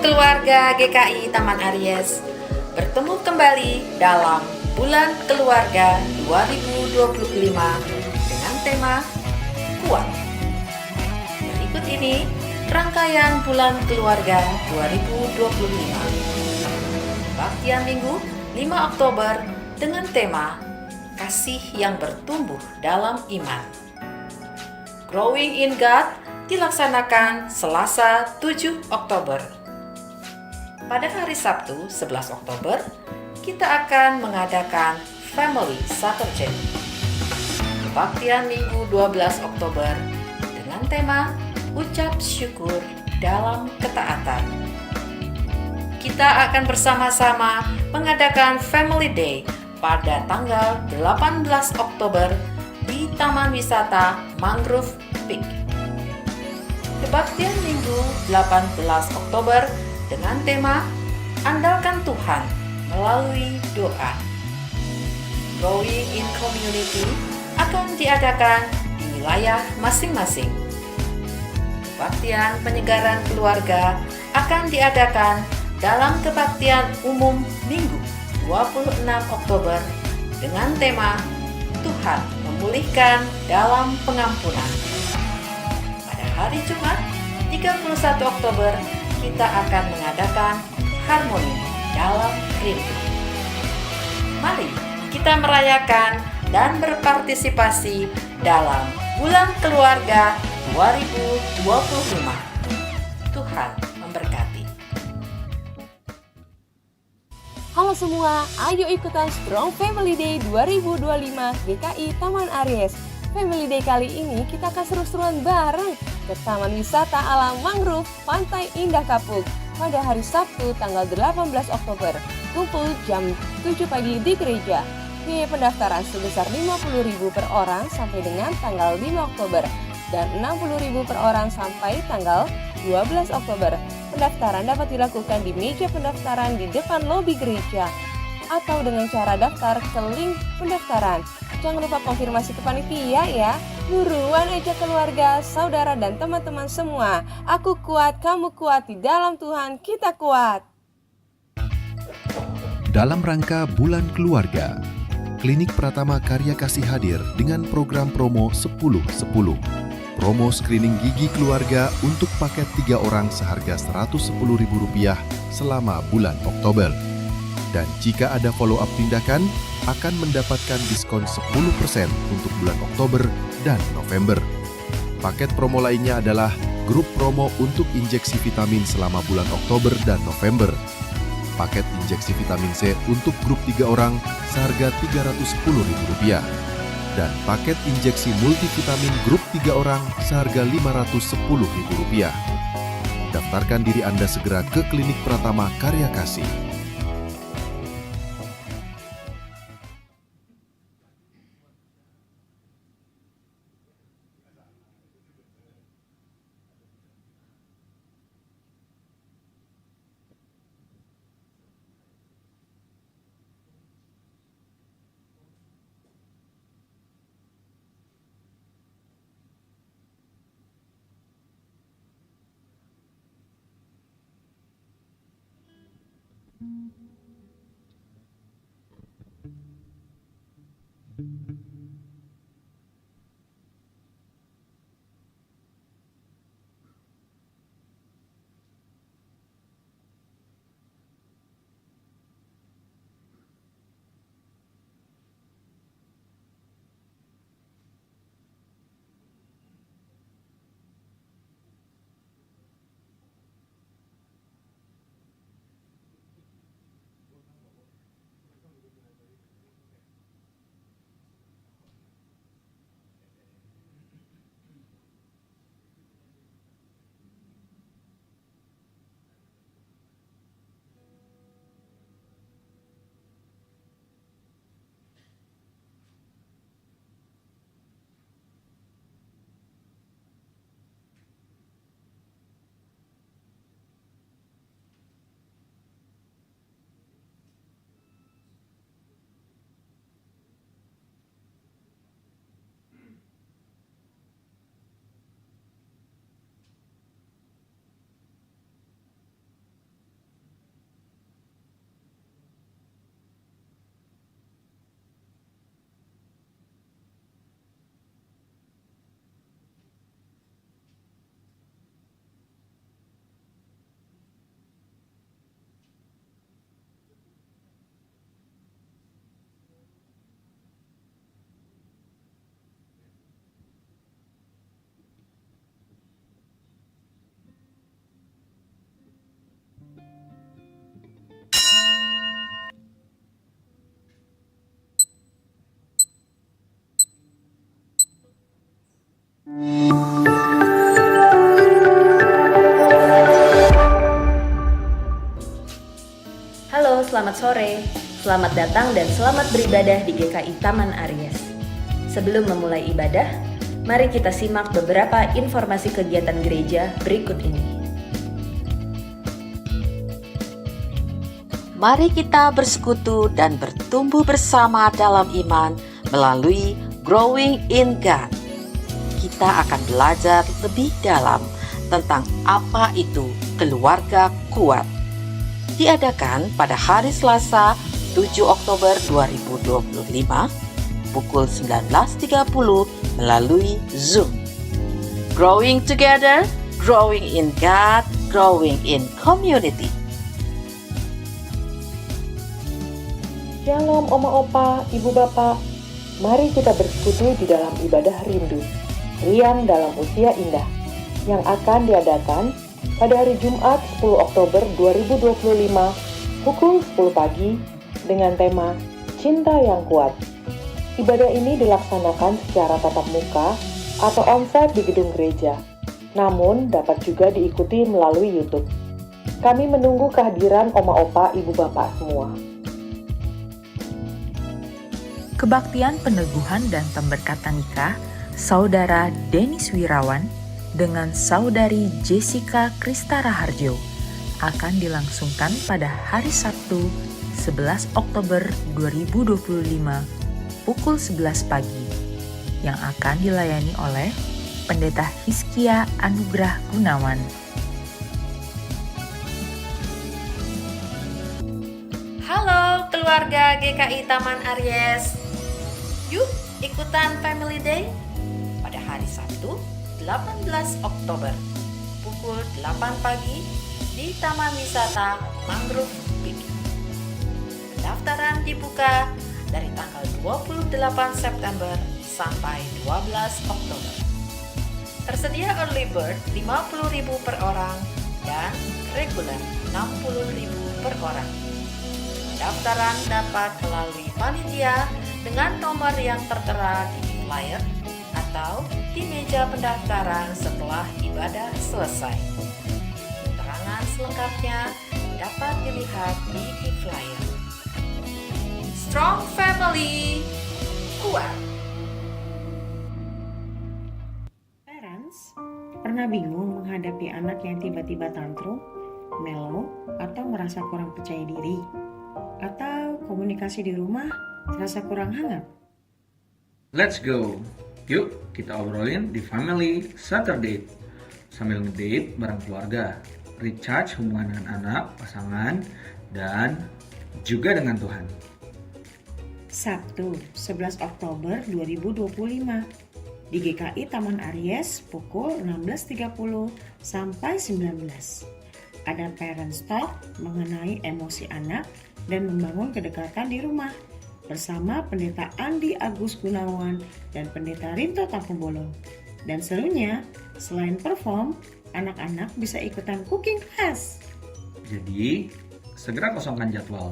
keluarga GKI Taman Aries, bertemu kembali dalam Bulan Keluarga 2025 dengan tema Kuat. Berikut ini rangkaian Bulan Keluarga 2025. Kebaktian Minggu 5 Oktober dengan tema Kasih yang bertumbuh dalam iman. Growing in God dilaksanakan Selasa 7 Oktober. Pada hari Sabtu 11 Oktober, kita akan mengadakan Family Saturday. Kebaktian Minggu 12 Oktober dengan tema Ucap Syukur dalam Ketaatan. Kita akan bersama-sama mengadakan Family Day pada tanggal 18 Oktober di Taman Wisata Mangrove Peak. Kebaktian Minggu 18 Oktober dengan tema Andalkan Tuhan melalui doa. Growing in Community akan diadakan di wilayah masing-masing. Kebaktian penyegaran keluarga akan diadakan dalam kebaktian umum Minggu 26 Oktober dengan tema Tuhan memulihkan dalam pengampunan. Pada hari Jumat 31 Oktober kita akan mengadakan harmoni dalam rindu. Mari kita merayakan dan berpartisipasi dalam Bulan Keluarga 2025. Tuhan memberkati. Halo semua, ayo ikutan Strong Family Day 2025 GKI Taman Aries. Family Day kali ini kita akan seru-seruan bareng ke Taman Wisata Alam Mangrove Pantai Indah Kapuk pada hari Sabtu tanggal 18 Oktober. Kumpul jam 7 pagi di gereja. Biaya pendaftaran sebesar Rp50.000 per orang sampai dengan tanggal 5 Oktober dan Rp60.000 per orang sampai tanggal 12 Oktober. Pendaftaran dapat dilakukan di meja pendaftaran di depan lobi gereja atau dengan cara daftar ke link pendaftaran. Jangan lupa konfirmasi ke panitia ya. Buruan ajak keluarga, saudara dan teman-teman semua. Aku kuat, kamu kuat, di dalam Tuhan kita kuat. Dalam rangka Bulan Keluarga, Klinik Pratama Karya Kasih hadir dengan program promo 10-10. Promo screening gigi keluarga untuk paket 3 orang seharga Rp110.000 selama bulan Oktober. Dan jika ada follow-up tindakan, akan mendapatkan diskon 10% untuk bulan Oktober dan November. Paket promo lainnya adalah grup promo untuk injeksi vitamin selama bulan Oktober dan November. Paket injeksi vitamin C untuk grup 3 orang seharga Rp310.000. Dan paket injeksi multivitamin grup 3 orang seharga Rp510.000. Daftarkan diri Anda segera ke Klinik Pratama Karya Kasih. sore, selamat datang dan selamat beribadah di GKI Taman Aries. Sebelum memulai ibadah, mari kita simak beberapa informasi kegiatan gereja berikut ini. Mari kita bersekutu dan bertumbuh bersama dalam iman melalui Growing in God. Kita akan belajar lebih dalam tentang apa itu keluarga kuat. Diadakan pada hari Selasa 7 Oktober 2025 pukul 19.30 melalui Zoom. Growing together, growing in God, growing in community. Shalom Oma Opa, Ibu Bapak. Mari kita bersekutu di dalam ibadah rindu, riang dalam usia indah, yang akan diadakan pada hari Jumat 10 Oktober 2025 pukul 10 pagi dengan tema Cinta yang Kuat. Ibadah ini dilaksanakan secara tatap muka atau onsite di gedung gereja, namun dapat juga diikuti melalui YouTube. Kami menunggu kehadiran Oma Opa, Ibu Bapak semua. Kebaktian peneguhan dan pemberkatan nikah Saudara Denis Wirawan dengan Saudari Jessica Kristara Harjo akan dilangsungkan pada hari Sabtu 11 Oktober 2025 pukul 11 pagi yang akan dilayani oleh Pendeta Hizkia Anugrah Gunawan. Halo keluarga GKI Taman Aries. Yuk ikutan Family Day pada hari Sabtu 18 Oktober pukul 8 pagi di Taman Wisata Mangrove Peak. Pendaftaran dibuka dari tanggal 28 September sampai 12 Oktober. Tersedia early bird 50.000 per orang dan reguler 60.000 per orang. Pendaftaran dapat melalui panitia dengan nomor yang tertera di flyer atau di meja pendaftaran setelah ibadah selesai. Keterangan selengkapnya dapat dilihat di flyer. Strong family, kuat. Parents, pernah bingung menghadapi anak yang tiba-tiba tantrum, melo, atau merasa kurang percaya diri? Atau komunikasi di rumah terasa kurang hangat? Let's go! Yuk kita obrolin di Family Saturday sambil ngedate bareng keluarga, recharge hubungan dengan anak, pasangan, dan juga dengan Tuhan. Sabtu 11 Oktober 2025 di GKI Taman Aries pukul 16.30 sampai 19. Ada parents talk mengenai emosi anak dan membangun kedekatan di rumah bersama Pendeta Andi Agus Gunawan dan Pendeta Rinto Tampubolon. Dan serunya, selain perform, anak-anak bisa ikutan cooking class. Jadi, segera kosongkan jadwal.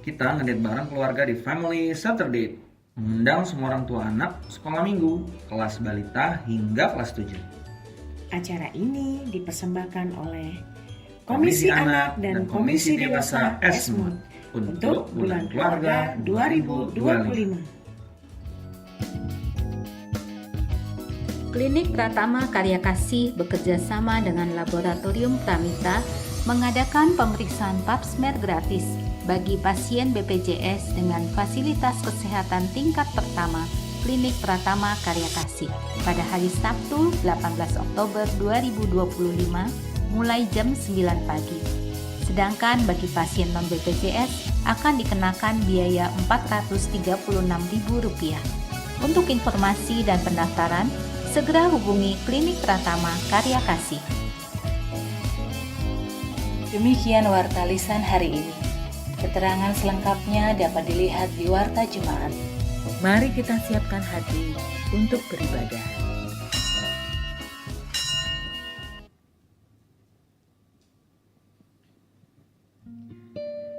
Kita ngedate bareng keluarga di Family Saturday, mengundang semua orang tua anak sekolah minggu, kelas balita hingga kelas 7. Acara ini dipersembahkan oleh Komisi Anak dan Komisi Dewasa Esmod untuk Bulan Keluarga 2025. Klinik Pratama Karya Kasih bekerja sama dengan Laboratorium Pramita mengadakan pemeriksaan pap smear gratis bagi pasien BPJS dengan fasilitas kesehatan tingkat pertama Klinik Pratama Karya Kasih pada hari Sabtu 18 Oktober 2025 mulai jam 9 pagi. Sedangkan bagi pasien non-BPJS akan dikenakan biaya Rp436.000. Untuk informasi dan pendaftaran, segera hubungi Klinik Pratama Karya Kasih. Demikian Warta Lisan hari ini. Keterangan selengkapnya dapat dilihat di Warta Jemaat. Mari kita siapkan hati untuk beribadah.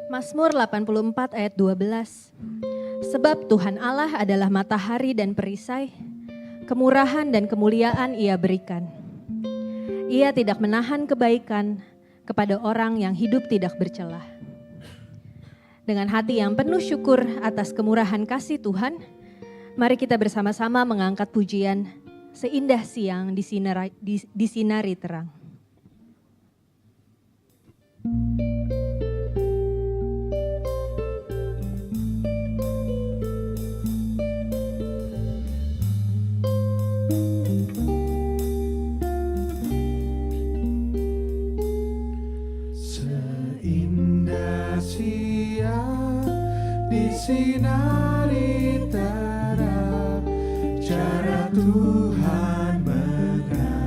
Mazmur 84 ayat 12. Sebab Tuhan Allah adalah matahari dan perisai, kemurahan dan kemuliaan Ia berikan. Ia tidak menahan kebaikan kepada orang yang hidup tidak bercelah. Dengan hati yang penuh syukur atas kemurahan kasih Tuhan, mari kita bersama-sama mengangkat pujian Seindah Siang disinari terang. Seindah siang disinari terang, cara Tuhan mengasihiku.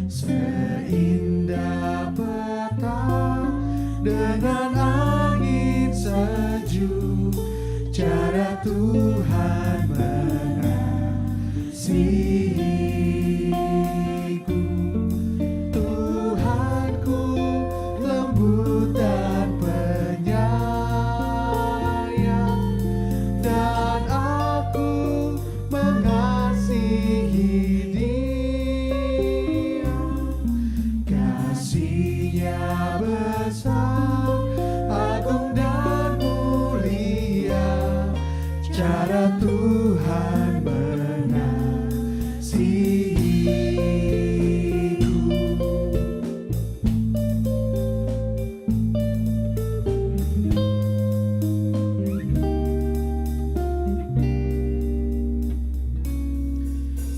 Seindah petang dengan angin sejuk, cara Tuhan mengasihiku. Tuhanku lembut dan penyayang, dan aku mengasihi Dia. Kasih-Nya besar, agung dan mulia, cara Tuhan mengasihiku.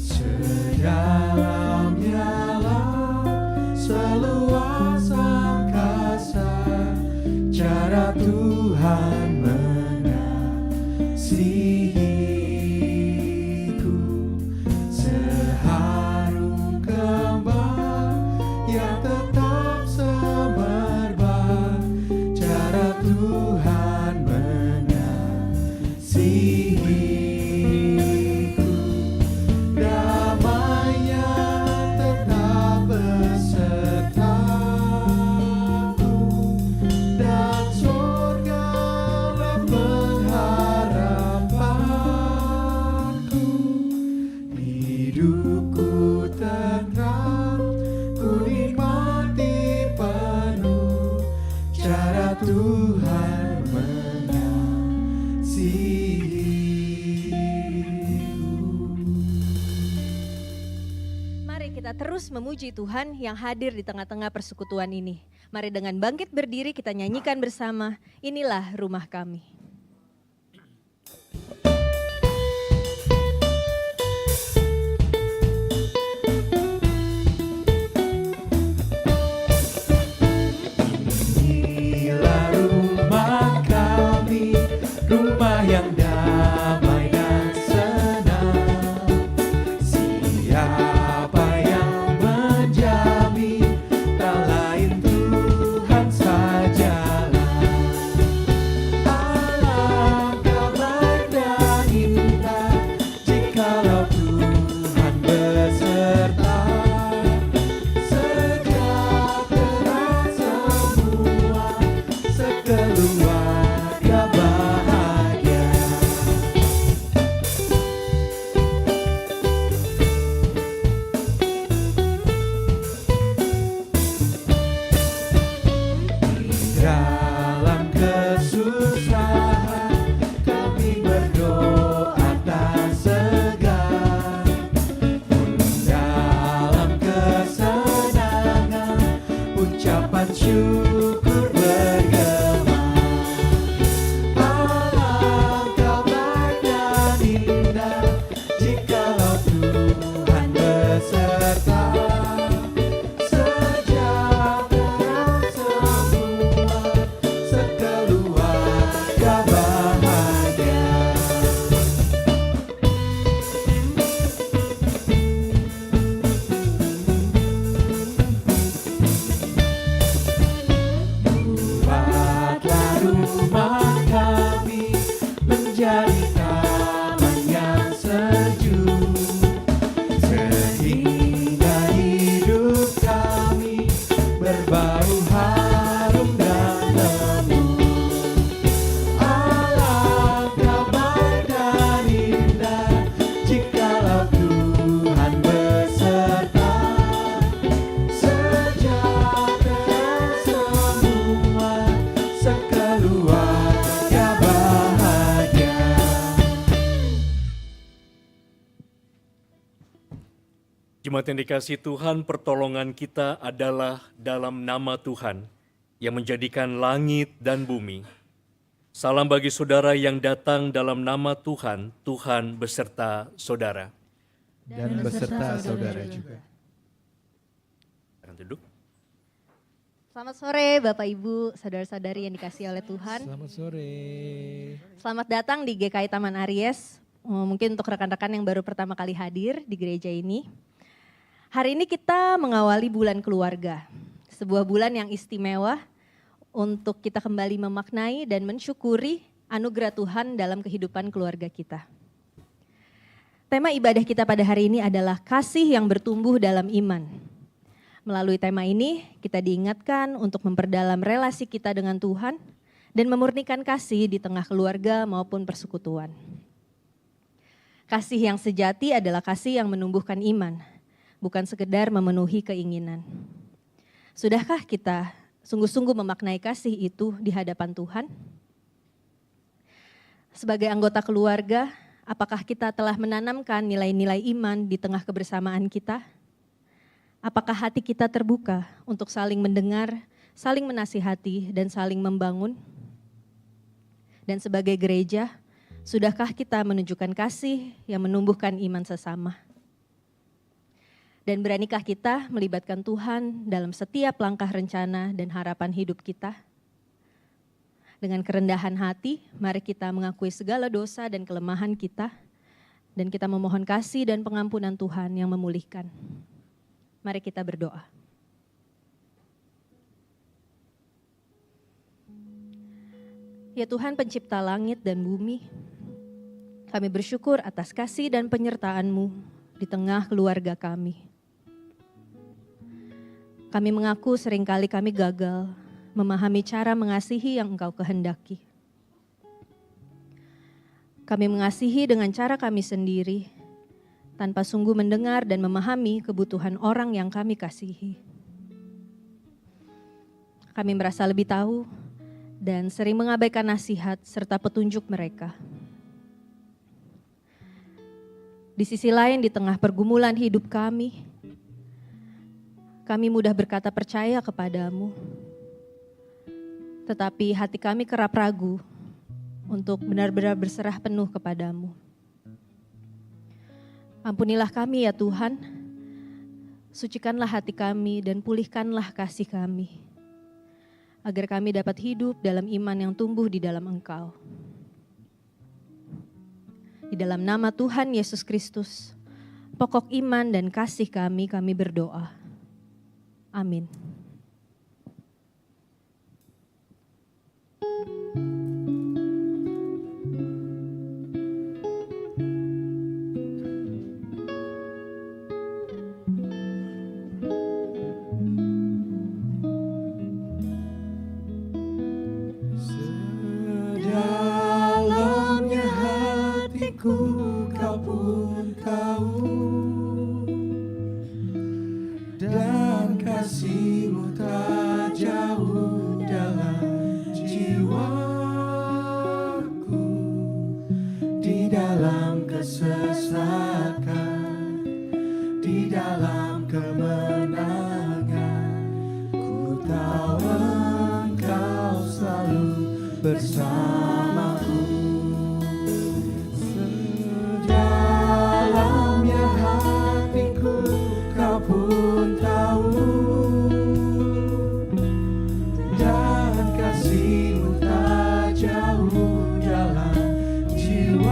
Sedalam-nyala, seluas angkasa, cara Tuhan mengasihiku. Seharum kembang yang tetap semerbak, cara Tuhan mengasihiku. Damai-Nya tetap besertaku, dan surgalah pengharapanku. Hidupku tenang, ku nikmati penuh, cara Tuhan mengasihiku. Mari kita terus memuji Tuhan yang hadir di tengah-tengah persekutuan ini. Mari dengan bangkit berdiri kita nyanyikan bersama, Inilah Rumah Kami. Inilah rumah kami, rumah yang damai dan senang. Siapa yang menjamin, tak lain Tuhan sajalah. Alangkah baik dan indah jikalau Tuhan beserta. Sejahtera semua, sekeluarga bahagia. Jemaat yang dikasihi Tuhan, pertolongan kita adalah dalam nama Tuhan yang menjadikan langit dan bumi. Salam bagi saudara yang datang dalam nama Tuhan, Tuhan beserta saudara. Dan beserta saudara juga. Silakan duduk. Selamat sore Bapak Ibu, saudara-saudari yang dikasihi oleh Tuhan. Selamat sore. Selamat datang di GKI Taman Aries. Mungkin untuk rekan-rekan yang baru pertama kali hadir di gereja ini. Hari ini kita mengawali bulan keluarga. Sebuah bulan yang istimewa untuk kita kembali memaknai dan mensyukuri anugerah Tuhan dalam kehidupan keluarga kita. Tema ibadah kita pada hari ini adalah kasih yang bertumbuh dalam iman. Melalui tema ini, kita diingatkan untuk memperdalam relasi kita dengan Tuhan dan memurnikan kasih di tengah keluarga maupun persekutuan. Kasih yang sejati adalah kasih yang menumbuhkan iman, bukan sekedar memenuhi keinginan. Sudahkah kita sungguh-sungguh memaknai kasih itu di hadapan Tuhan? Sebagai anggota keluarga, apakah kita telah menanamkan nilai-nilai iman di tengah kebersamaan kita? Apakah hati kita terbuka untuk saling mendengar, saling menasihati, dan saling membangun? Dan sebagai gereja, sudahkah kita menunjukkan kasih yang menumbuhkan iman sesama? Dan beranikah kita melibatkan Tuhan dalam setiap langkah rencana dan harapan hidup kita? Dengan kerendahan hati, mari kita mengakui segala dosa dan kelemahan kita, dan kita memohon kasih dan pengampunan Tuhan yang memulihkan. Mari kita berdoa. Ya Tuhan pencipta langit dan bumi, kami bersyukur atas kasih dan penyertaan-Mu di tengah keluarga kami. Kami mengaku seringkali kami gagal memahami cara mengasihi yang Engkau kehendaki. Kami mengasihi dengan cara kami sendiri, tanpa sungguh mendengar dan memahami kebutuhan orang yang kami kasihi. Kami merasa lebih tahu dan sering mengabaikan nasihat serta petunjuk mereka. Di sisi lain, di tengah pergumulan hidup kami mudah berkata percaya kepadamu. Tetapi hati kami kerap ragu untuk benar-benar berserah penuh kepadamu. Ampunilah kami ya Tuhan, sucikanlah hati kami dan pulihkanlah kasih kami, agar kami dapat hidup dalam iman yang tumbuh di dalam Engkau. Di dalam nama Tuhan Yesus Kristus, pokok iman dan kasih kami berdoa. Amin. Sedalamnya hatiku kau pun tahu, dan kasih-Mu tak jauh dalam jiwaku. Di dalam kesesakan, di dalam kemenangan, ku tahu Engkau selalu bersamaku. Sedalamnya hatiku kau pun tahu, dan kasih-Mu tak jauh dalam jiwaku.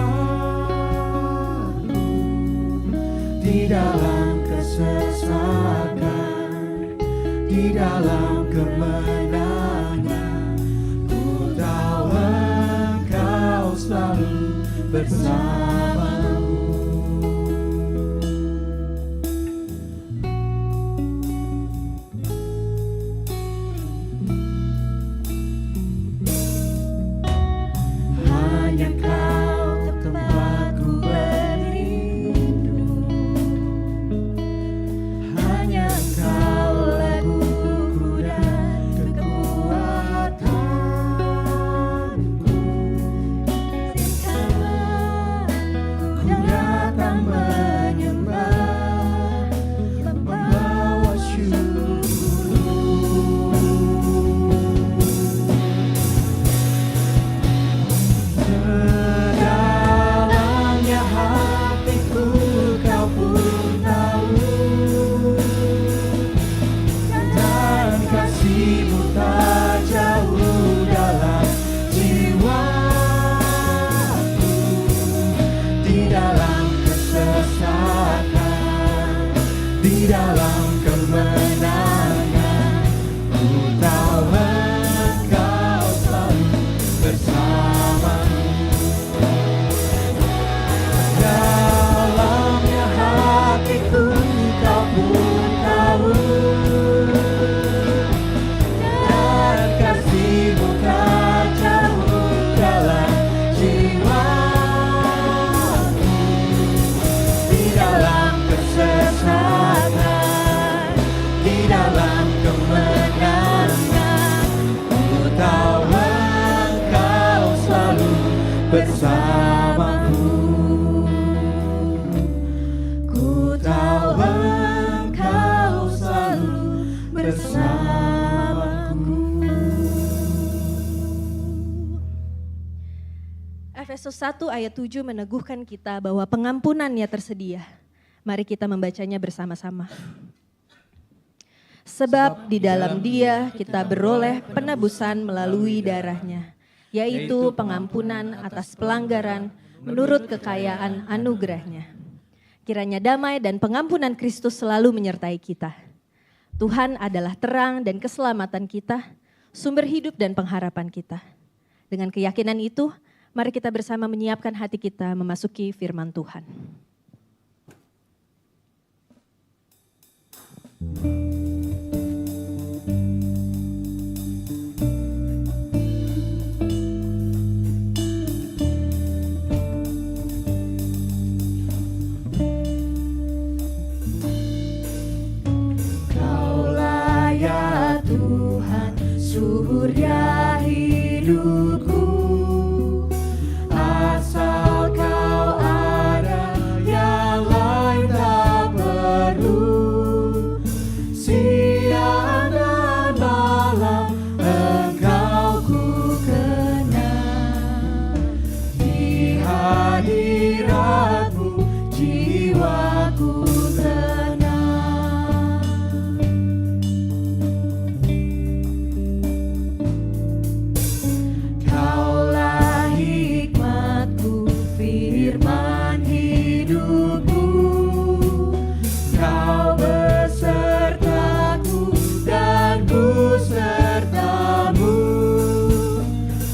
Di dalam kesesakan, di dalam kemenangan, ku tahu Engkau selalu bersamaku. Hanya Kau tempatku berlindung, hanya Kau laguku dan kekuatanku. Izinkanlah dalam kemenangan. Ku tahu Engkau selalu bersamaku. Dalamnya hatiku Kau pun tahu, dan kasih-Mu kacau dalam jiwaku. Di dalam kesesatan, di dalam kemenangan, ku tahu Engkau selalu bersamaku. Ku tahu Engkau selalu bersamaku. Efesus 1 ayat 7 meneguhkan kita bahwa pengampunannya tersedia. Mari kita membacanya bersama-sama. Sebab di dalam Dia kita beroleh penebusan melalui darahnya, yaitu pengampunan atas pelanggaran menurut kekayaan anugerahnya. Kiranya damai dan pengampunan Kristus selalu menyertai kita. Tuhan adalah terang dan keselamatan kita, sumber hidup dan pengharapan kita. Dengan keyakinan itu, mari kita bersama menyiapkan hati kita memasuki firman Tuhan. Kaulah ya Tuhan, surya hidupku. Asal Kau ada, yang lain tak perlu. Siang dan malam Engkau ku kenal. Di hadirat-Mu jiwaku tenang. Kaulah hikmat-Ku, firman hidupku. Kau besertaku dan ku serta-Mu.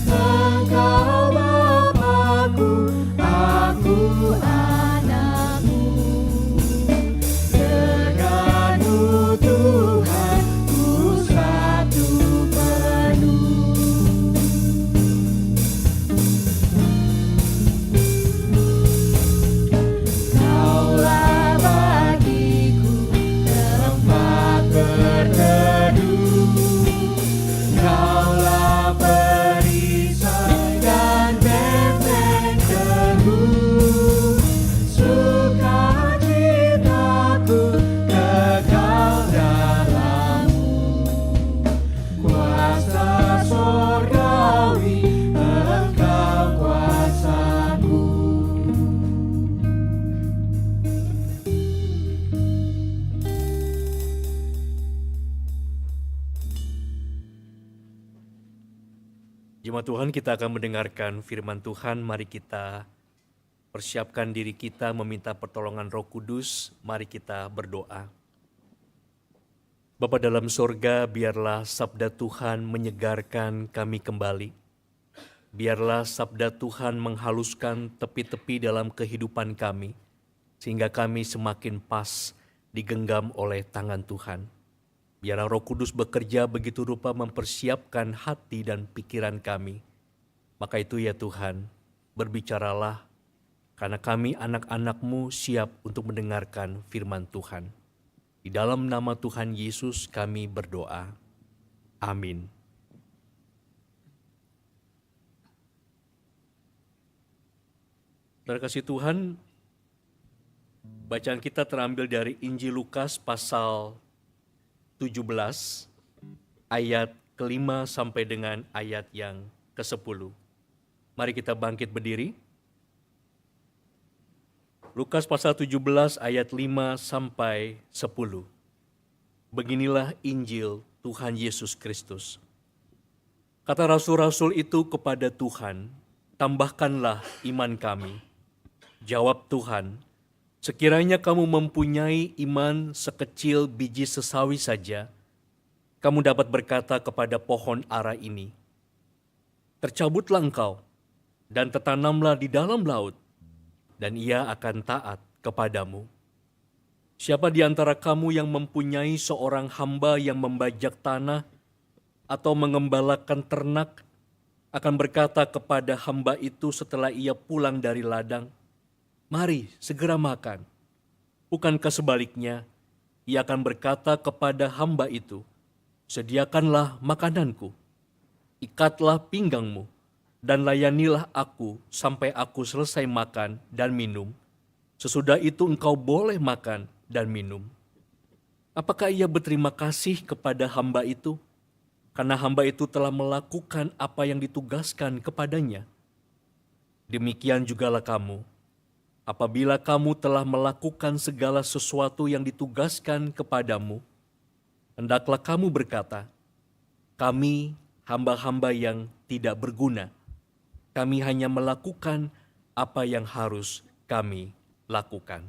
Engkau Bapa-Ku, aku anak-Mu. Dengan-Mu Tuhan ku satu penuh. Kaulah bagiku tempat berteduh. Kaulah perisai dan benteng teguh. Sukacitaku kekal dalam-Mu. Kuasa sorgawi Engkau kuasaku. Jemaat Tuhan, kita akan mendengarkan firman Tuhan. Mari kita persiapkan diri kita meminta pertolongan Roh Kudus. Mari kita berdoa. Bapa dalam sorga, biarlah sabda Tuhan menyegarkan kami kembali. Biarlah sabda Tuhan menghaluskan tepi-tepi dalam kehidupan kami, sehingga kami semakin pas digenggam oleh tangan Tuhan. Biarlah Roh Kudus bekerja begitu rupa mempersiapkan hati dan pikiran kami. Maka itu ya Tuhan, berbicaralah, karena kami anak-anak-Mu siap untuk mendengarkan firman Tuhan. Di dalam nama Tuhan Yesus kami berdoa. Amin. Saudara kasih Tuhan, bacaan kita terambil dari Injil Lukas pasal 17 ayat ke-5 sampai dengan ayat yang ke-10. Mari kita bangkit berdiri. Lukas pasal 17 ayat 5 sampai 10. Beginilah Injil Tuhan Yesus Kristus. Kata rasul-rasul itu kepada Tuhan, tambahkanlah iman kami. Jawab Tuhan, Sekiranya kamu mempunyai iman sekecil biji sesawi saja, kamu dapat berkata kepada pohon ara ini, tercabutlah engkau dan tertanamlah di dalam laut, dan ia akan taat kepadamu. Siapa di antara kamu yang mempunyai seorang hamba yang membajak tanah atau mengembalakan ternak, akan berkata kepada hamba itu setelah ia pulang dari ladang, mari segera makan. Bukankah sebaliknya, ia akan berkata kepada hamba itu, sediakanlah makananku, ikatlah pinggangmu, dan layanilah aku sampai aku selesai makan dan minum. Sesudah itu engkau boleh makan dan minum. Apakah ia berterima kasih kepada hamba itu? Karena hamba itu telah melakukan apa yang ditugaskan kepadanya. Demikian jugalah kamu. Apabila kamu telah melakukan segala sesuatu yang ditugaskan kepadamu, hendaklah kamu berkata, kami hamba-hamba yang tidak berguna. Kami hanya melakukan apa yang harus kami lakukan.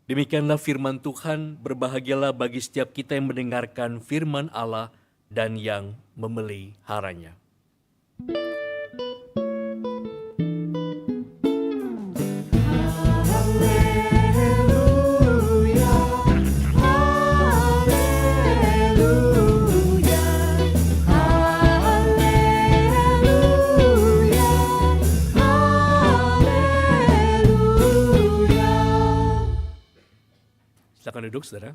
Demikianlah firman Tuhan, berbahagialah bagi setiap kita yang mendengarkan firman Allah dan yang memeliharanya. Silakan duduk, saudara.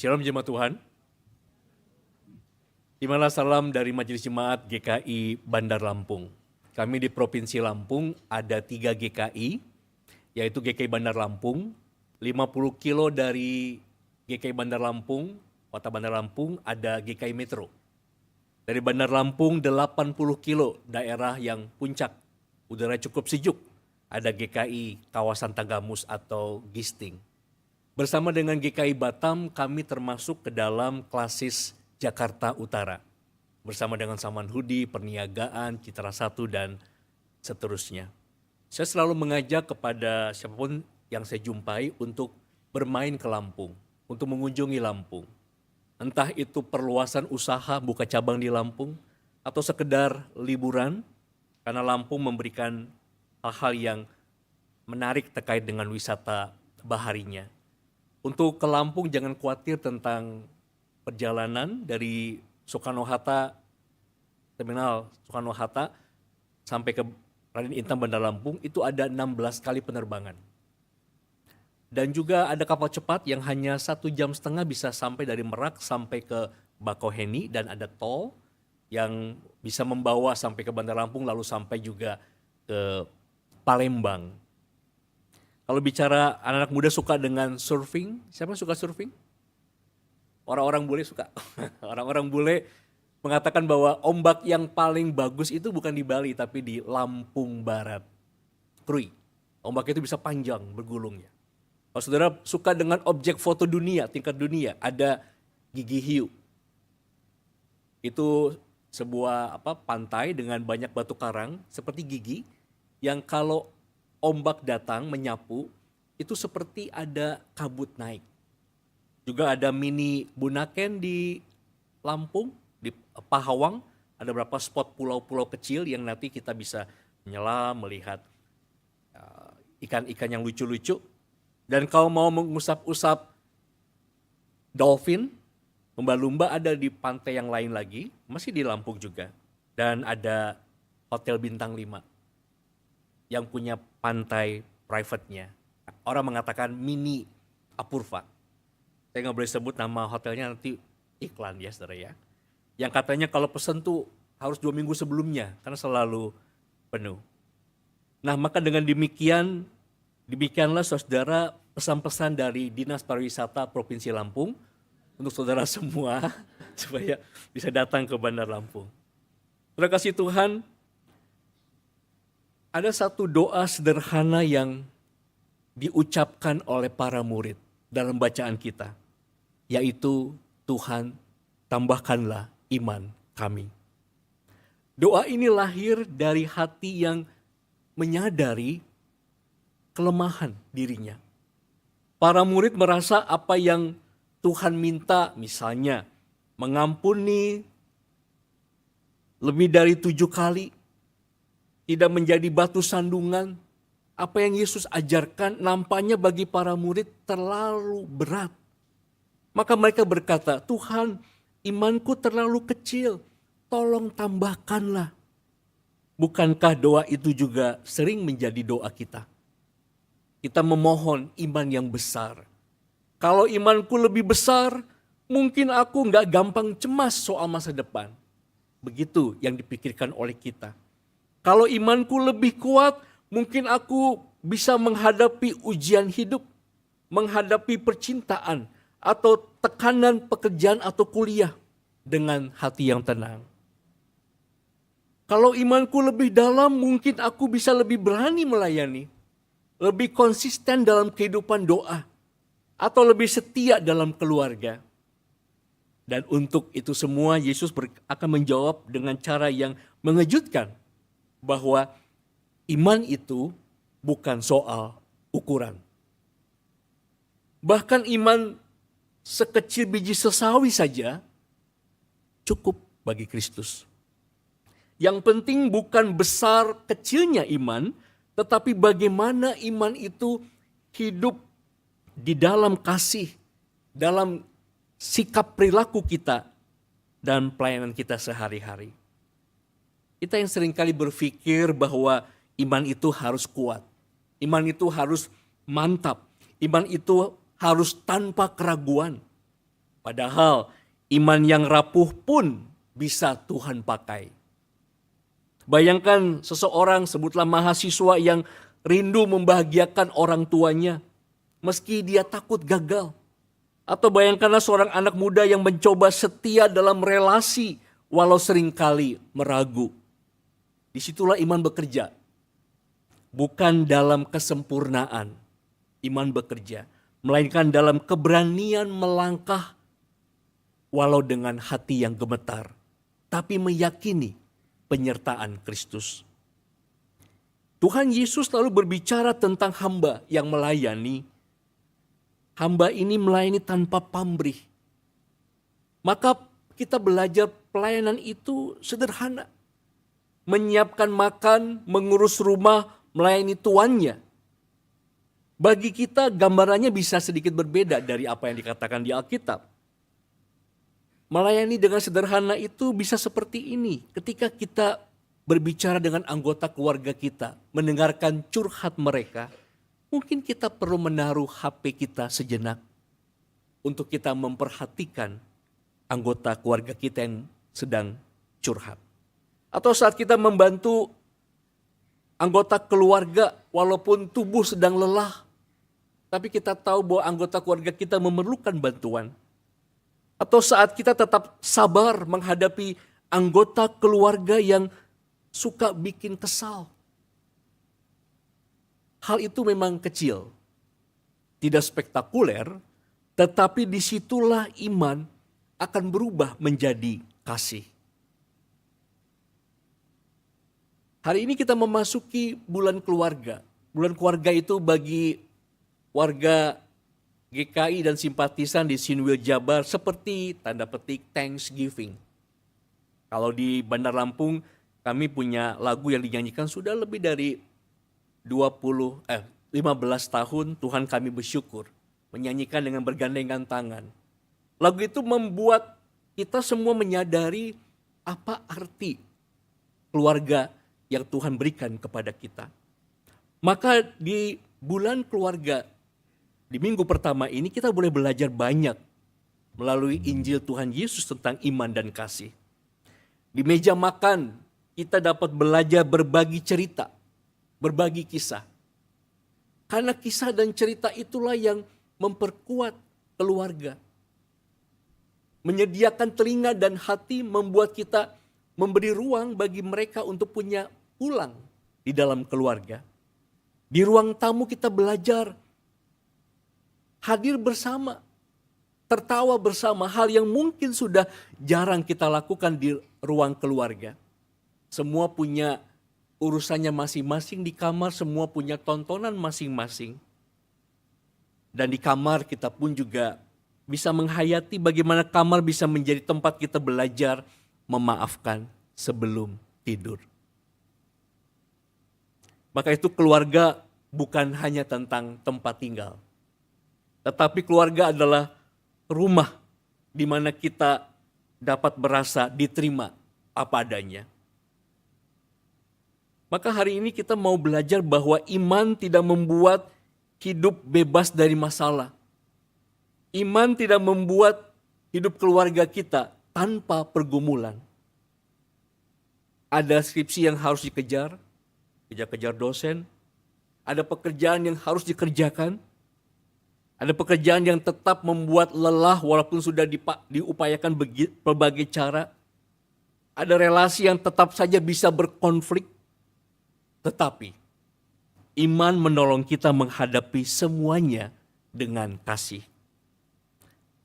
Shalom jemaat Tuhan. Terimalah salam dari Majelis Jemaat GKI Bandar Lampung. Kami di Provinsi Lampung ada 3 GKI, yaitu GKI Bandar Lampung, 50 kilo dari GKI Bandar Lampung, Kota Bandar Lampung ada GKI Metro. Dari Bandar Lampung 80 kilo daerah yang puncak, udara cukup sejuk, ada GKI Kawasan Tagamus atau Gisting. Bersama dengan GKI Batam, kami termasuk ke dalam klasis Jakarta Utara. Bersama dengan Samanhudi, Perniagaan, Citra 1, dan seterusnya. Saya selalu mengajak kepada siapapun yang saya jumpai untuk bermain ke Lampung, untuk mengunjungi Lampung. Entah itu perluasan usaha, buka cabang di Lampung, atau sekedar liburan, karena Lampung memberikan hal-hal yang menarik terkait dengan wisata baharinya. Untuk ke Lampung jangan khawatir tentang perjalanan dari Soekarno-Hatta, Terminal Soekarno-Hatta sampai ke Raden Intan Bandar Lampung itu ada 16 kali penerbangan. Dan juga ada kapal cepat yang hanya 1,5 jam bisa sampai dari Merak sampai ke Bakauheni, dan ada tol yang bisa membawa sampai ke Bandar Lampung lalu sampai juga ke Palembang. Kalau bicara anak-anak muda suka dengan surfing, siapa yang suka surfing? Orang-orang bule suka. Orang-orang bule mengatakan bahwa ombak yang paling bagus itu bukan di Bali tapi di Lampung Barat. Krui. Ombak itu bisa panjang bergulungnya. Kalau saudara suka dengan objek foto dunia, tingkat dunia, ada Gigi Hiu. Itu sebuah pantai dengan banyak batu karang seperti gigi yang kalau ombak datang menyapu itu seperti ada kabut naik. Juga ada mini Bunaken di Lampung, di Pahawang, ada beberapa spot pulau-pulau kecil yang nanti kita bisa menyelam, melihat ikan-ikan yang lucu-lucu. Dan kalau mau mengusap-usap dolphin, lumba-lumba ada di pantai yang lain lagi, masih di Lampung juga. Dan ada Hotel Bintang 5 yang punya pantai private-nya. Orang mengatakan mini Apurva. Saya nggak boleh sebut nama hotelnya, nanti iklan ya saudara ya. Yang katanya kalau pesen tuh harus 2 minggu sebelumnya karena selalu penuh. Nah maka dengan demikianlah saudara pesan-pesan dari Dinas Pariwisata Provinsi Lampung untuk saudara semua supaya bisa datang ke Bandar Lampung. Terima kasih Tuhan, ada satu doa sederhana yang diucapkan oleh para murid dalam bacaan kita, yaitu Tuhan tambahkanlah iman kami. Doa ini lahir dari hati yang menyadari kelemahan dirinya. Para murid merasa apa yang Tuhan minta, misalnya mengampuni lebih dari 7 kali, tidak menjadi batu sandungan. Apa yang Yesus ajarkan nampaknya bagi para murid terlalu berat. Maka mereka berkata, Tuhan, imanku terlalu kecil, tolong tambahkanlah. Bukankah doa itu juga sering menjadi doa kita? Kita memohon iman yang besar. Kalau imanku lebih besar, mungkin aku nggak gampang cemas soal masa depan. Begitu yang dipikirkan oleh kita. Kalau imanku lebih kuat, mungkin aku bisa menghadapi ujian hidup, menghadapi percintaan, atau tekanan pekerjaan atau kuliah dengan hati yang tenang. Kalau imanku lebih dalam, mungkin aku bisa lebih berani melayani, lebih konsisten dalam kehidupan doa, atau lebih setia dalam keluarga. Dan untuk itu semua Yesus akan menjawab dengan cara yang mengejutkan, bahwa iman itu bukan soal ukuran. Bahkan iman sekecil biji sesawi saja cukup bagi Kristus. Yang penting bukan besar kecilnya iman, tetapi bagaimana iman itu hidup di dalam kasih, dalam sikap perilaku kita dan pelayanan kita sehari-hari. Kita yang seringkali berpikir bahwa iman itu harus kuat, iman itu harus mantap, iman itu harus tanpa keraguan. Padahal iman yang rapuh pun bisa Tuhan pakai. Bayangkan seseorang, sebutlah mahasiswa yang rindu membahagiakan orang tuanya, meski dia takut gagal. Atau bayangkanlah seorang anak muda yang mencoba setia dalam relasi walau seringkali meragu. Disitulah iman bekerja. Bukan dalam kesempurnaan iman bekerja, melainkan dalam keberanian melangkah walau dengan hati yang gemetar, tapi meyakini penyertaan Kristus. Tuhan Yesus selalu berbicara tentang hamba yang melayani. Hamba ini melayani tanpa pamrih. Maka kita belajar pelayanan itu sederhana. Menyiapkan makan, mengurus rumah, melayani tuannya. Bagi kita gambarannya bisa sedikit berbeda dari apa yang dikatakan di Alkitab. Melayani dengan sederhana itu bisa seperti ini. Ketika kita berbicara dengan anggota keluarga kita, mendengarkan curhat mereka, mungkin kita perlu menaruh HP kita sejenak untuk kita memperhatikan anggota keluarga kita yang sedang curhat. Atau saat kita membantu anggota keluarga walaupun tubuh sedang lelah, tapi kita tahu bahwa anggota keluarga kita memerlukan bantuan. Atau saat kita tetap sabar menghadapi anggota keluarga yang suka bikin kesal. Hal itu memang kecil, tidak spektakuler, tetapi disitulah iman akan berubah menjadi kasih. Hari ini kita memasuki bulan keluarga. Bulan keluarga itu bagi warga GKI dan simpatisan di Sinwil Jabar seperti tanda petik Thanksgiving. Kalau di Bandar Lampung kami punya lagu yang dinyanyikan sudah lebih dari 15 tahun, Tuhan kami bersyukur. Menyanyikan dengan bergandengan tangan. Lagu itu membuat kita semua menyadari apa arti keluarga yang Tuhan berikan kepada kita. Maka di bulan keluarga, di minggu pertama ini kita boleh belajar banyak melalui Injil Tuhan Yesus tentang iman dan kasih. Di meja makan kita dapat belajar berbagi cerita, berbagi kisah. Karena kisah dan cerita itulah yang memperkuat keluarga. Menyediakan telinga dan hati membuat kita memberi ruang bagi mereka untuk punya pulang di dalam keluarga. Di ruang tamu kita belajar hadir bersama, tertawa bersama, hal yang mungkin sudah jarang kita lakukan di ruang keluarga. Semua punya urusannya masing-masing di kamar, semua punya tontonan masing-masing. Dan di kamar kita pun juga bisa menghayati bagaimana kamar bisa menjadi tempat kita belajar memaafkan sebelum tidur. Maka itu keluarga bukan hanya tentang tempat tinggal. Tetapi keluarga adalah rumah di mana kita dapat merasa diterima apa adanya. Maka hari ini kita mau belajar bahwa iman tidak membuat hidup bebas dari masalah. Iman tidak membuat hidup keluarga kita tanpa pergumulan. Ada skripsi yang harus dikejar, kejar-kejar dosen. Ada pekerjaan yang harus dikerjakan. Ada pekerjaan yang tetap membuat lelah walaupun sudah diupayakan berbagai cara. Ada relasi yang tetap saja bisa berkonflik. Tetapi iman menolong kita menghadapi semuanya dengan kasih.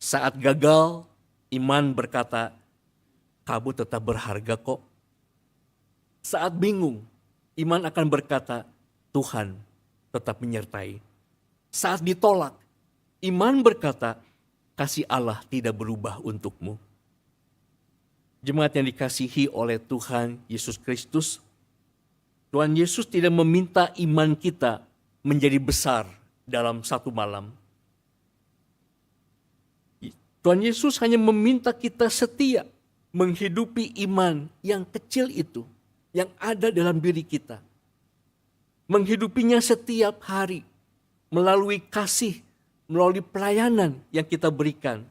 Saat gagal, iman berkata, kamu tetap berharga kok. Saat bingung, iman akan berkata, Tuhan tetap menyertai. Saat ditolak, iman berkata, kasih Allah tidak berubah untukmu. Jemaat yang dikasihi oleh Tuhan Yesus Kristus, Tuhan Yesus tidak meminta iman kita menjadi besar dalam satu malam. Tuhan Yesus hanya meminta kita setia menghidupi iman yang kecil itu, yang ada dalam diri kita. Menghidupinya setiap hari, melalui kasih, melalui pelayanan yang kita berikan.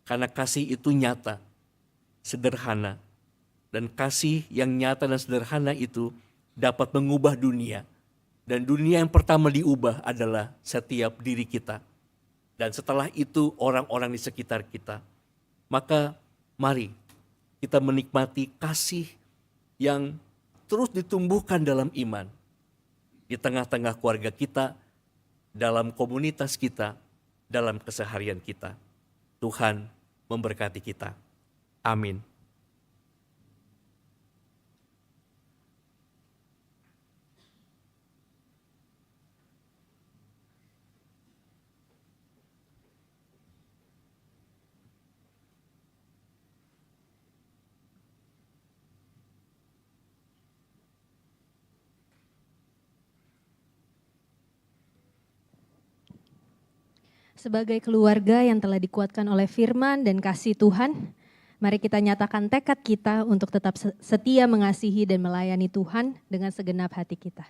Karena kasih itu nyata, sederhana. Dan kasih yang nyata dan sederhana itu dapat mengubah dunia. Dan dunia yang pertama diubah adalah setiap diri kita. Dan setelah itu orang-orang di sekitar kita. Maka mari kita menikmati kasih yang terus ditumbuhkan dalam iman. Di tengah-tengah keluarga kita, dalam komunitas kita, dalam keseharian kita. Tuhan memberkati kita. Amin. Sebagai keluarga yang telah dikuatkan oleh firman dan kasih Tuhan, mari kita nyatakan tekad kita untuk tetap setia mengasihi dan melayani Tuhan dengan segenap hati kita.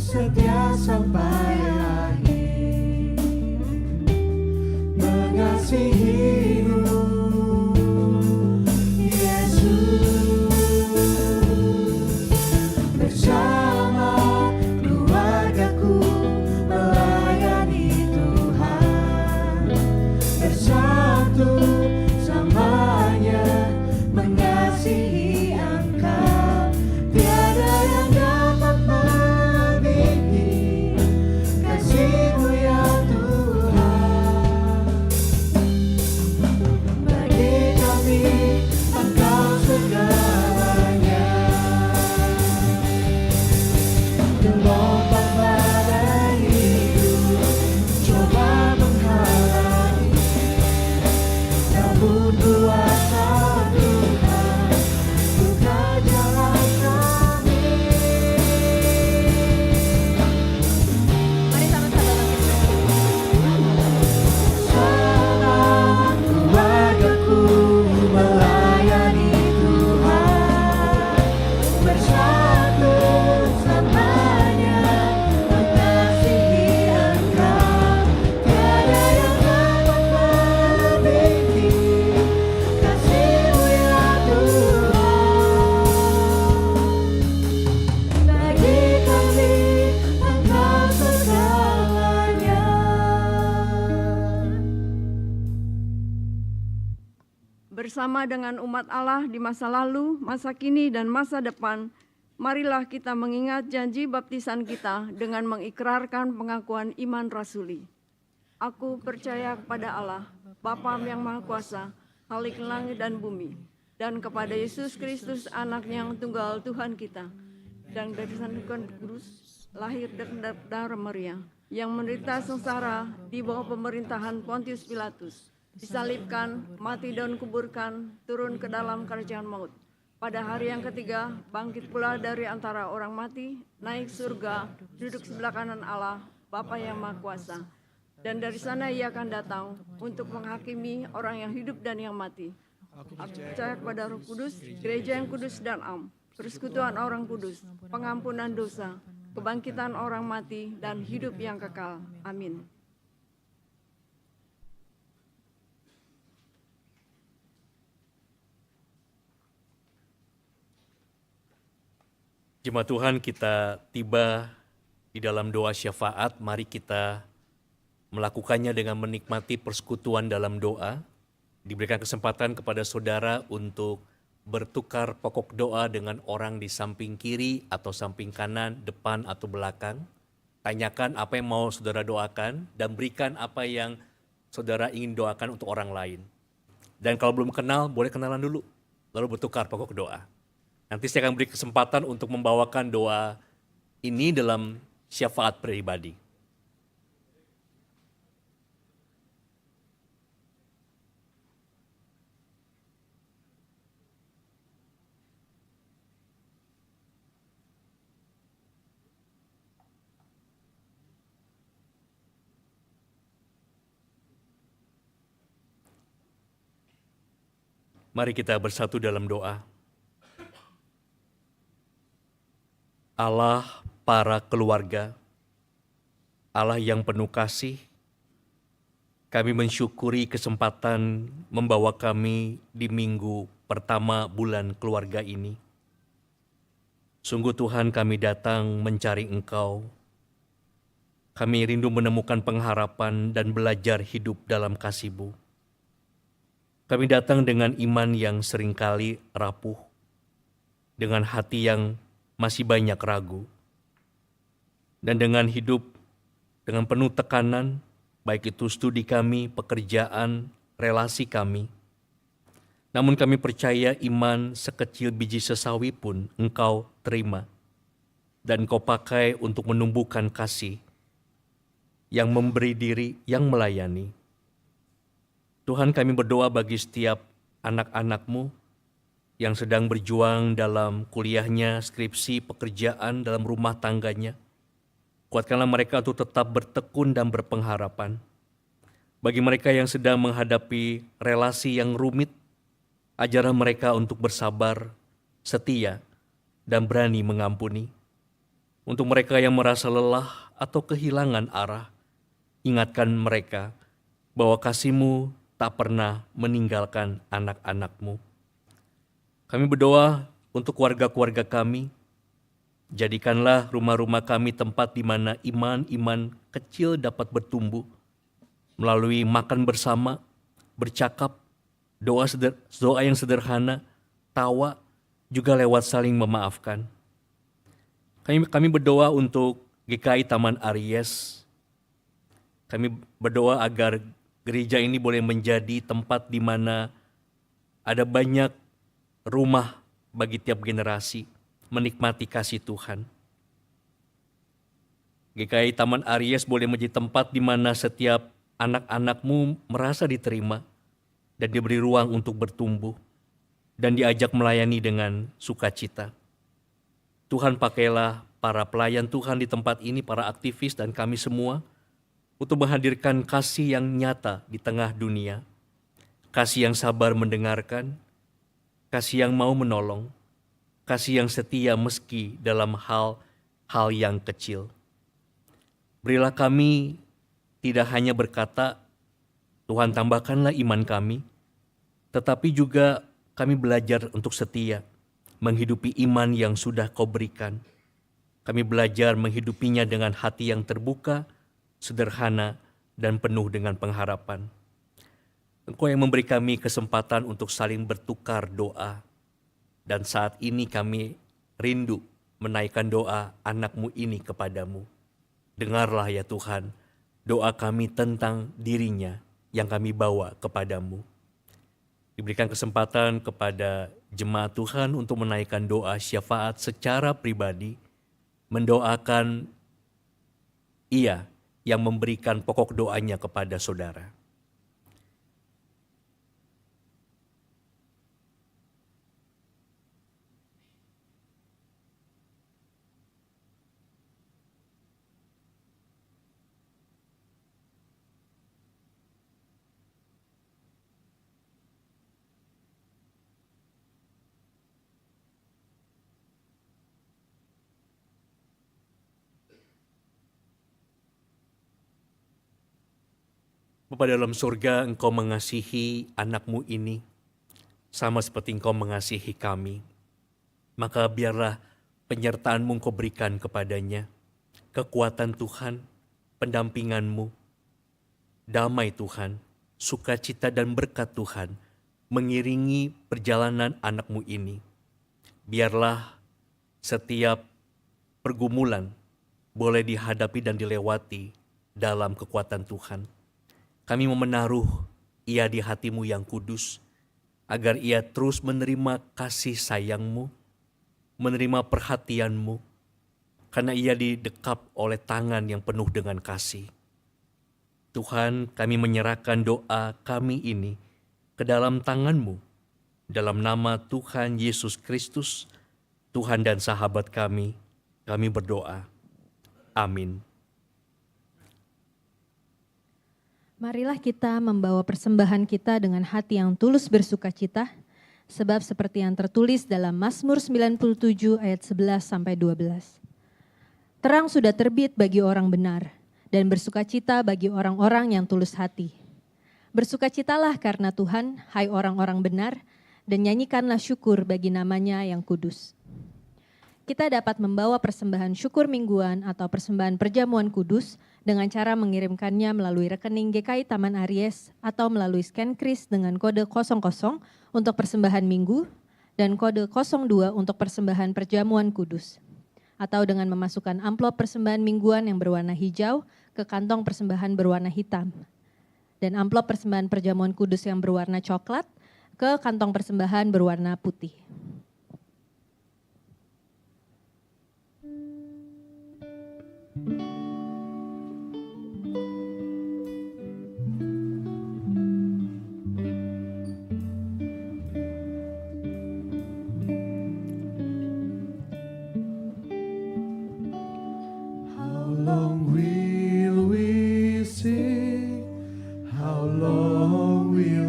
Setia sampai akhir, mengasihimu Yesus, bersama keluargaku melayani Tuhan, bersatu selamanya mengasihi Engkau, tiada yang dapat kasih-Mu ya Tuhan. Bersama dengan umat Allah di masa lalu, masa kini, dan masa depan, marilah kita mengingat janji baptisan kita dengan mengikrarkan pengakuan iman rasuli. Aku percaya kepada Allah, Bapa yang Maha Kuasa, Khalik langit dan bumi, dan kepada Yesus Kristus, Anak-Nya yang tunggal Tuhan kita, dan dari sandukan kudus, lahir dari darah Maria, yang menderita sengsara di bawah pemerintahan Pontius Pilatus, disalibkan, mati dan kuburkan, turun ke dalam kerajaan maut. Pada hari yang ketiga, bangkit pula dari antara orang mati, naik surga, duduk sebelah kanan Allah, Bapa yang Maha Kuasa. Dan dari sana ia akan datang untuk menghakimi orang yang hidup dan yang mati. Aku percaya kepada Roh Kudus, gereja yang kudus dan am, persekutuan orang kudus, pengampunan dosa, kebangkitan orang mati, dan hidup yang kekal. Amin. Jemaat Tuhan, kita tiba di dalam doa syafaat. Mari kita melakukannya dengan menikmati persekutuan dalam doa. Diberikan kesempatan kepada saudara untuk bertukar pokok doa dengan orang di samping kiri atau samping kanan, depan atau belakang. Tanyakan apa yang mau saudara doakan dan berikan apa yang saudara ingin doakan untuk orang lain. Dan kalau belum kenal, boleh kenalan dulu, lalu bertukar pokok doa. Nanti saya akan beri kesempatan untuk membawakan doa ini dalam syafaat pribadi. Mari kita bersatu dalam doa. Allah para keluarga, Allah yang penuh kasih, kami mensyukuri kesempatan membawa kami di minggu pertama bulan keluarga ini. Sungguh Tuhan, kami datang mencari Engkau. Kami rindu menemukan pengharapan dan belajar hidup dalam kasih-Mu. Kami datang dengan iman yang seringkali rapuh, dengan hati yang masih banyak ragu, dan dengan hidup dengan penuh tekanan, baik itu studi kami, pekerjaan, relasi kami. Namun kami percaya iman sekecil biji sesawi pun Engkau terima, dan Engkau pakai untuk menumbuhkan kasih yang memberi diri, yang melayani. Tuhan, kami berdoa bagi setiap anak-anak-Mu yang sedang berjuang dalam kuliahnya, skripsi, pekerjaan, dalam rumah tangganya. Kuatkanlah mereka untuk tetap bertekun dan berpengharapan. Bagi mereka yang sedang menghadapi relasi yang rumit, ajarlah mereka untuk bersabar, setia, dan berani mengampuni. Untuk mereka yang merasa lelah atau kehilangan arah, ingatkan mereka bahwa kasih-Mu tak pernah meninggalkan anak-anak-Mu. Kami berdoa untuk keluarga-keluarga kami. Jadikanlah rumah-rumah kami tempat di mana iman-iman kecil dapat bertumbuh melalui makan bersama, bercakap, doa yang sederhana, tawa, juga lewat saling memaafkan. Kami berdoa untuk GKI Taman Aries. Kami berdoa agar gereja ini boleh menjadi tempat di mana ada banyak rumah bagi tiap generasi menikmati kasih Tuhan. GKI Taman Aries boleh menjadi tempat di mana setiap anak-anak-Mu merasa diterima dan diberi ruang untuk bertumbuh dan diajak melayani dengan sukacita. Tuhan, pakailah para pelayan Tuhan di tempat ini, para aktivis dan kami semua, untuk menghadirkan kasih yang nyata di tengah dunia, kasih yang sabar mendengarkan, kasih yang mau menolong, kasih yang setia meski dalam hal-hal yang kecil. Berilah kami tidak hanya berkata, Tuhan tambahkanlah iman kami, tetapi juga kami belajar untuk setia, menghidupi iman yang sudah Kau berikan. Kami belajar menghidupinya dengan hati yang terbuka, sederhana, dan penuh dengan pengharapan. Engkau yang memberi kami kesempatan untuk saling bertukar doa. Dan saat ini kami rindu menaikkan doa anak-Mu ini kepadamu. Dengarlah ya Tuhan, doa kami tentang dirinya yang kami bawa kepadamu. Diberikan kesempatan kepada jemaat Tuhan untuk menaikkan doa syafaat secara pribadi, mendoakan ia yang memberikan pokok doanya kepada saudara. Bapa dalam surga, Engkau mengasihi anak-Mu ini, sama seperti Engkau mengasihi kami. Maka biarlah penyertaan-Mu Engkau berikan kepadanya, kekuatan Tuhan, pendampingan-Mu, damai Tuhan, sukacita dan berkat Tuhan, mengiringi perjalanan anak-Mu ini. Biarlah setiap pergumulan boleh dihadapi dan dilewati dalam kekuatan Tuhan. Kami mau menaruh ia di hati-Mu yang kudus, agar ia terus menerima kasih sayang-Mu, menerima perhatian-Mu, karena ia didekap oleh tangan yang penuh dengan kasih. Tuhan, kami menyerahkan doa kami ini ke dalam tangan-Mu, dalam nama Tuhan Yesus Kristus, Tuhan dan sahabat kami berdoa. Amin. Marilah kita membawa persembahan kita dengan hati yang tulus bersukacita, sebab seperti yang tertulis dalam Mazmur 97 ayat 11-12. Terang sudah terbit bagi orang benar, dan bersukacita bagi orang-orang yang tulus hati. Bersukacitalah karena Tuhan, hai orang-orang benar, dan nyanyikanlah syukur bagi namanya yang kudus. Kita dapat membawa persembahan syukur mingguan atau persembahan perjamuan kudus dengan cara mengirimkannya melalui rekening GKI Taman Aries atau melalui ScanKris dengan kode 00 untuk persembahan minggu dan kode 02 untuk persembahan perjamuan kudus. Atau dengan memasukkan amplop persembahan mingguan yang berwarna hijau ke kantong persembahan berwarna hitam. Dan amplop persembahan perjamuan kudus yang berwarna coklat ke kantong persembahan berwarna putih.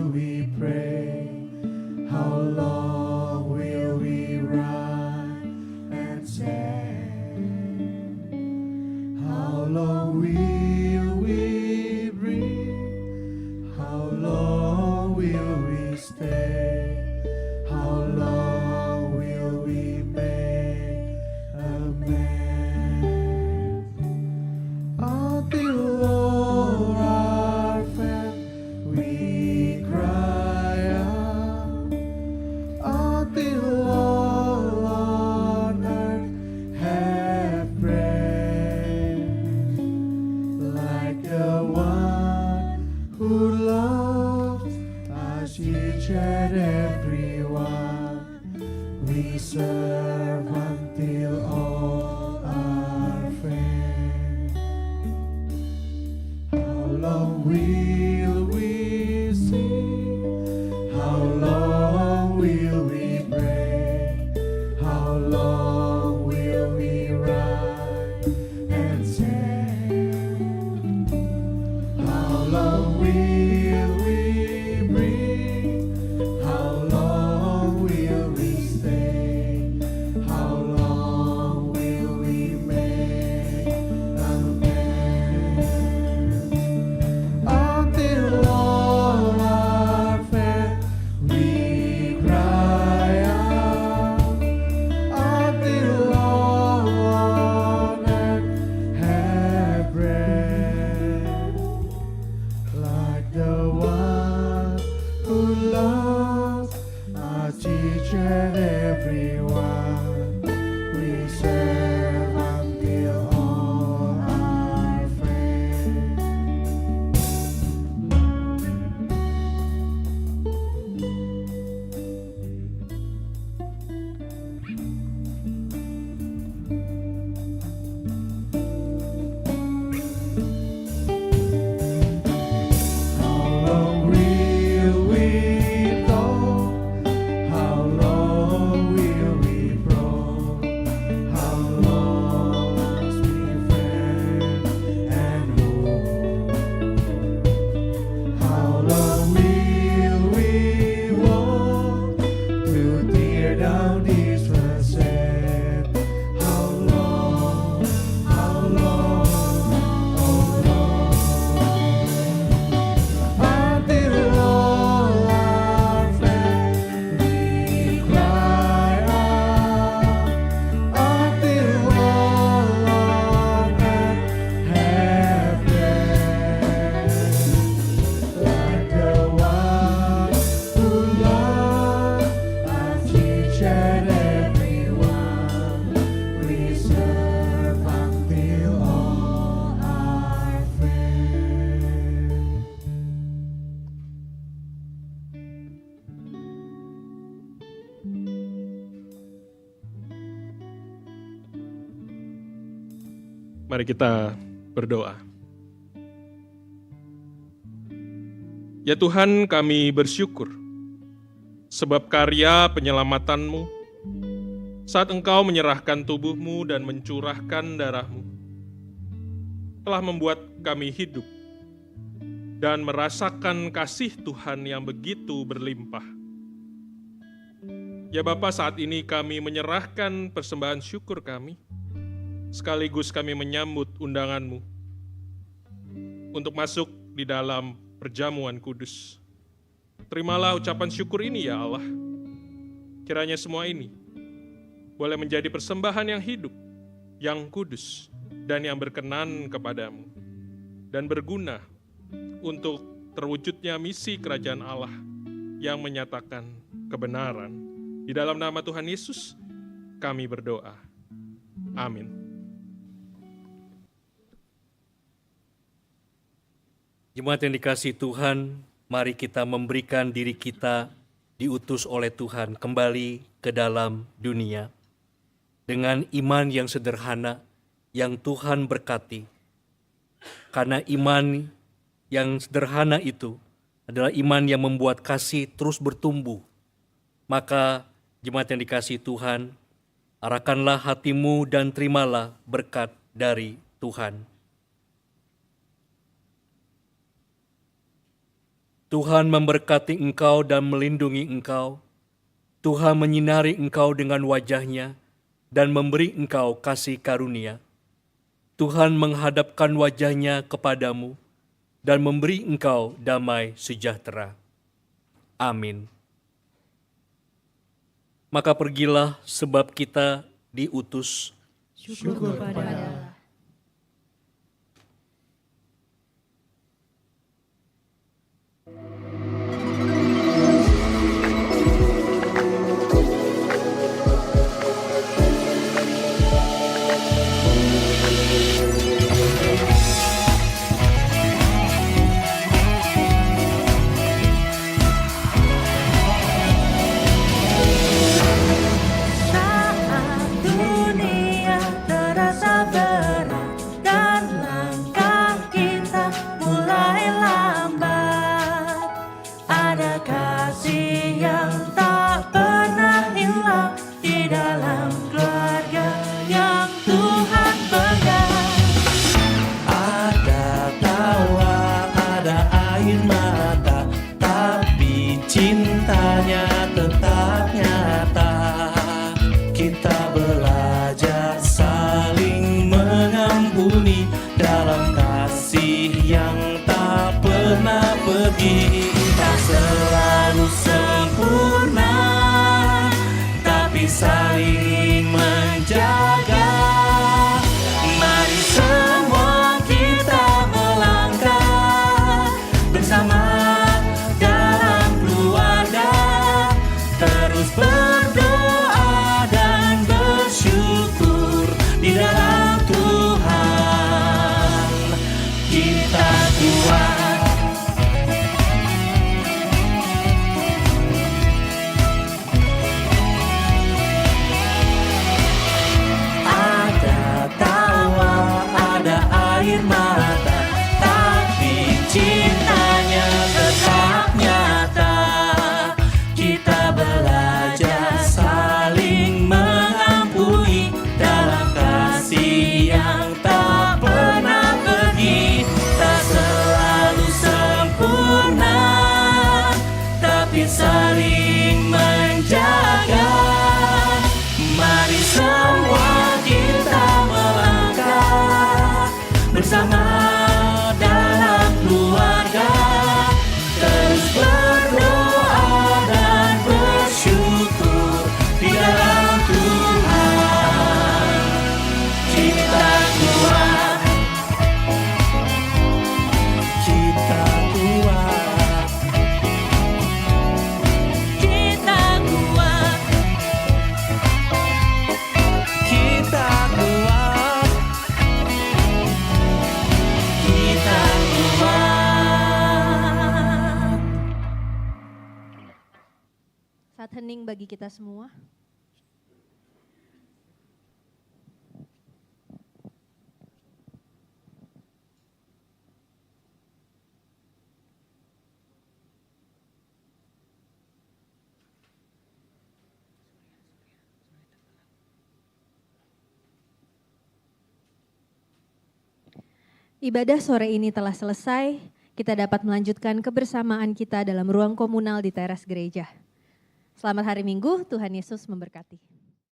How Mari kita berdoa. Ya Tuhan, kami bersyukur sebab karya penyelamatanmu saat Engkau menyerahkan tubuhmu dan mencurahkan darahmu telah membuat kami hidup dan merasakan kasih Tuhan yang begitu berlimpah. Ya Bapa, saat ini kami menyerahkan persembahan syukur kami, sekaligus kami menyambut undangan-Mu untuk masuk di dalam perjamuan kudus. Terimalah ucapan syukur ini ya Allah. Kiranya semua ini boleh menjadi persembahan yang hidup, yang kudus, dan yang berkenan kepadamu, dan berguna untuk terwujudnya misi kerajaan Allah yang menyatakan kebenaran. Di dalam nama Tuhan Yesus, kami berdoa. Amin. Jemaat yang dikasihi Tuhan, mari kita memberikan diri kita diutus oleh Tuhan kembali ke dalam dunia. Dengan iman yang sederhana, yang Tuhan berkati. Karena iman yang sederhana itu adalah iman yang membuat kasih terus bertumbuh. Maka jemaat yang dikasihi Tuhan, arahkanlah hatimu dan terimalah berkat dari Tuhan. Tuhan memberkati engkau dan melindungi engkau. Tuhan menyinari engkau dengan wajah-Nya dan memberi engkau kasih karunia. Tuhan menghadapkan wajah-Nya kepadamu dan memberi engkau damai sejahtera. Amin. Maka pergilah sebab kita diutus. Syukur pada Allah. Saat hening bagi kita semua. Ibadah sore ini telah selesai, kita dapat melanjutkan kebersamaan kita dalam ruang komunal di teras gereja. Selamat hari Minggu, Tuhan Yesus memberkati.